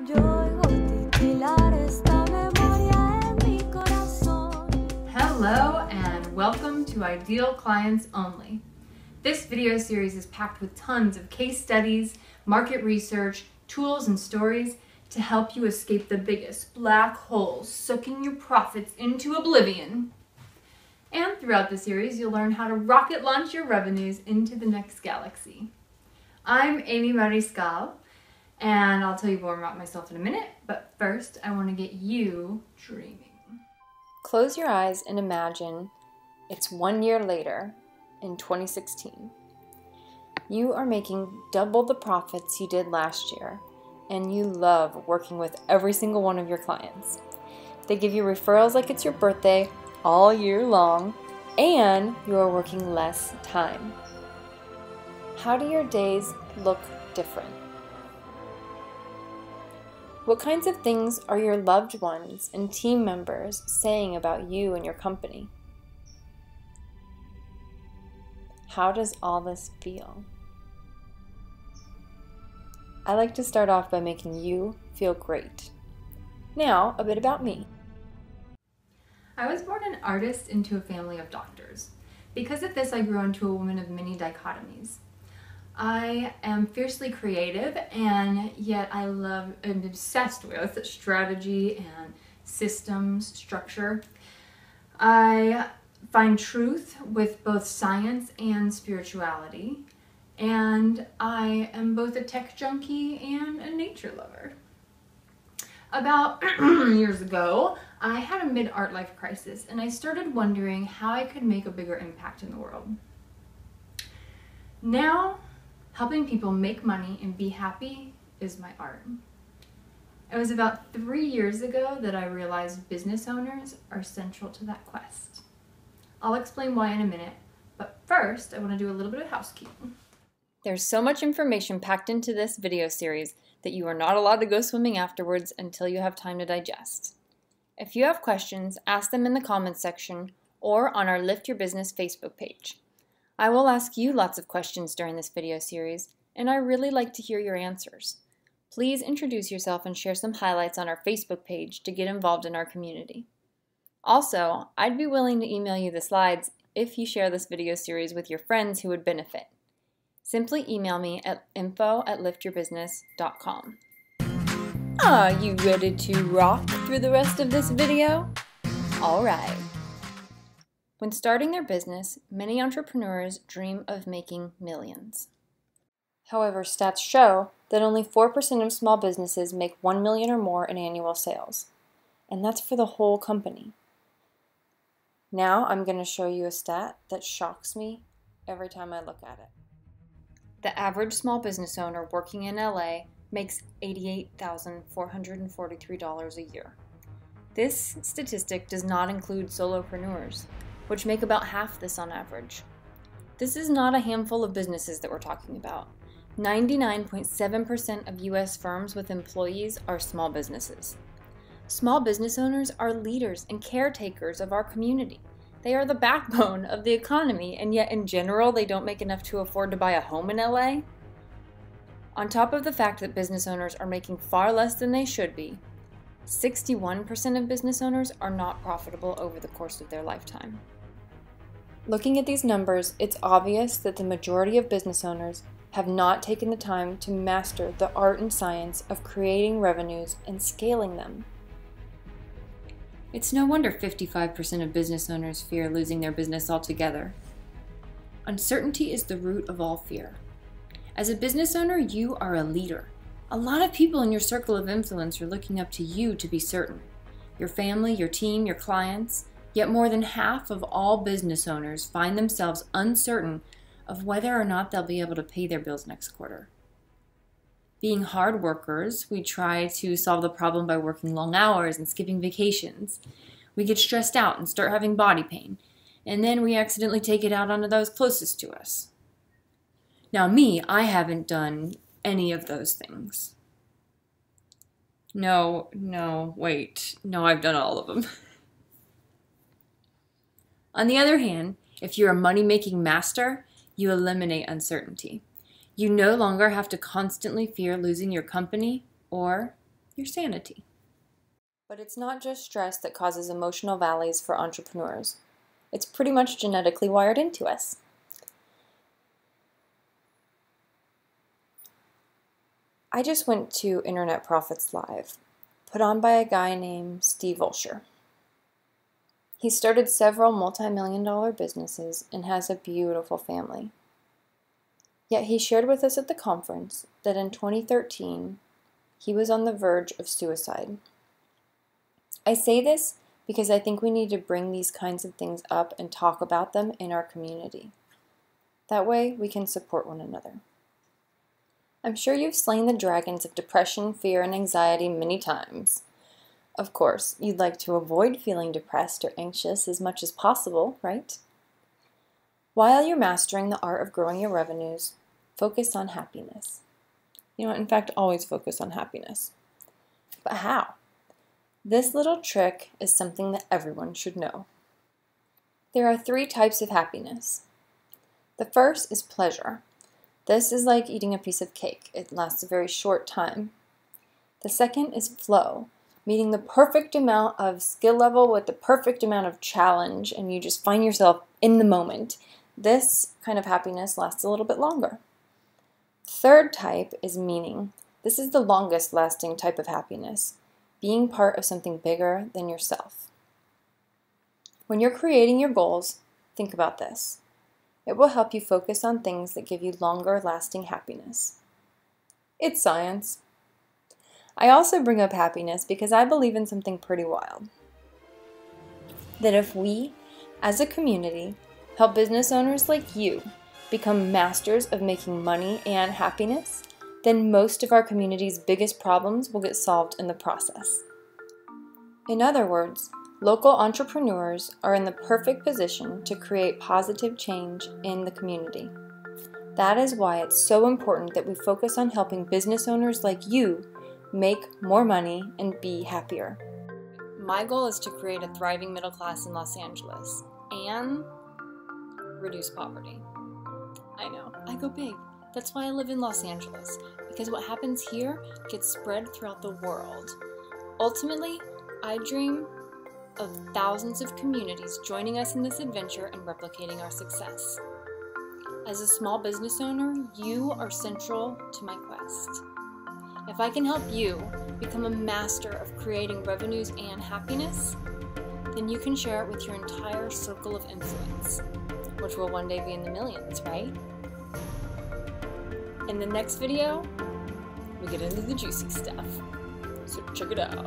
Yo oigo titilar esta memoria en mi corazón. Hello and welcome to Ideal Clients Only. This video series is packed with tons of case studies, market research, tools, and stories to help you escape the biggest black holes sucking your profits into oblivion. And throughout the series, you'll learn how to rocket launch your revenues into the next galaxy. I'm Ami Mariscal, and I'll tell you more about myself in a minute, but first I want to get you dreaming. Close your eyes and imagine it's 1 year later in 2016. You are making double the profits you did last year, and you love working with every single one of your clients. They give you referrals like it's your birthday all year long, and you are working less time. How do your days look different? What kinds of things are your loved ones and team members saying about you and your company? How does all this feel? I like to start off by making you feel great. Now, a bit about me. I was born an artist into a family of doctors. Because of this, I grew into a woman of many dichotomies. I am fiercely creative, and yet I'm obsessed with strategy and systems, structure. I find truth with both science and spirituality, and I am both a tech junkie and a nature lover. About years ago, I had a mid-art life crisis, and I started wondering how I could make a bigger impact in the world. Now, helping people make money and be happy is my art. It was about 3 years ago that I realized business owners are central to that quest. I'll explain why in a minute, but first I want to do a little bit of housekeeping. There's so much information packed into this video series that you are not allowed to go swimming afterwards until you have time to digest. If you have questions, ask them in the comments section or on our Lift Your Business Facebook page. I will ask you lots of questions during this video series, and I really like to hear your answers. Please introduce yourself and share some highlights on our Facebook page to get involved in our community. Also, I'd be willing to email you the slides if you share this video series with your friends who would benefit. Simply email me at info@liftyourbusiness.com. Are you ready to rock through the rest of this video? All right. When starting their business, many entrepreneurs dream of making millions. However, stats show that only 4% of small businesses make 1 million or more in annual sales, and that's for the whole company. Now I'm going to show you a stat that shocks me every time I look at it. The average small business owner working in LA makes $88,443 a year. This statistic does not include solopreneurs, which make about half this on average. This is not a handful of businesses that we're talking about. 99.7% of US firms with employees are small businesses. Small business owners are leaders and caretakers of our community. They are the backbone of the economy, and yet in general they don't make enough to afford to buy a home in LA. On top of the fact that business owners are making far less than they should be, 61% of business owners are not profitable over the course of their lifetime. Looking at these numbers, it's obvious that the majority of business owners have not taken the time to master the art and science of creating revenues and scaling them. It's no wonder 55% of business owners fear losing their business altogether. Uncertainty is the root of all fear. As a business owner, you are a leader. A lot of people in your circle of influence are looking up to you to be certain. Your family, your team, your clients. Yet more than half of all business owners find themselves uncertain of whether or not they'll be able to pay their bills next quarter. Being hard workers, we try to solve the problem by working long hours and skipping vacations. We get stressed out and start having body pain, and then we accidentally take it out onto those closest to us. Now me, I haven't done any of those things. No, I've done all of them. On the other hand, if you're a money-making master, you eliminate uncertainty. You no longer have to constantly fear losing your company or your sanity. But it's not just stress that causes emotional valleys for entrepreneurs. It's pretty much genetically wired into us. I just went to Internet Profits Live, put on by a guy named Steve Olsher. He started several multi-million-dollar businesses and has a beautiful family. Yet he shared with us at the conference that in 2013, he was on the verge of suicide. I say this because I think we need to bring these kinds of things up and talk about them in our community. That way, we can support one another. I'm sure you've slain the dragons of depression, fear, and anxiety many times. Of course, you'd like to avoid feeling depressed or anxious as much as possible, right? While you're mastering the art of growing your revenues, focus on happiness. In fact, always focus on happiness. But how? This little trick is something that everyone should know. There are 3 types of happiness. The first is pleasure. This is like eating a piece of cake. It lasts a very short time. The second is flow, meeting the perfect amount of skill level with the perfect amount of challenge, and you just find yourself in the moment. This kind of happiness lasts a little bit longer. Third type is meaning. This is the longest lasting type of happiness, being part of something bigger than yourself. When you're creating your goals, think about this. It will help you focus on things that give you longer lasting happiness. It's science. I also bring up happiness because I believe in something pretty wild. That if we, as a community, help business owners like you become masters of making money and happiness, then most of our community's biggest problems will get solved in the process. In other words, local entrepreneurs are in the perfect position to create positive change in the community. That is why it's so important that we focus on helping business owners like you make more money and be happier. My goal is to create a thriving middle class in Los Angeles and reduce poverty. I know, I go big. That's why I live in Los Angeles, because what happens here gets spread throughout the world. Ultimately, I dream of thousands of communities joining us in this adventure and replicating our success. As a small business owner, you are central to my quest. If I can help you become a master of creating revenues and happiness, then you can share it with your entire circle of influence, which will one day be in the millions, right? In the next video, we get into the juicy stuff. So check it out.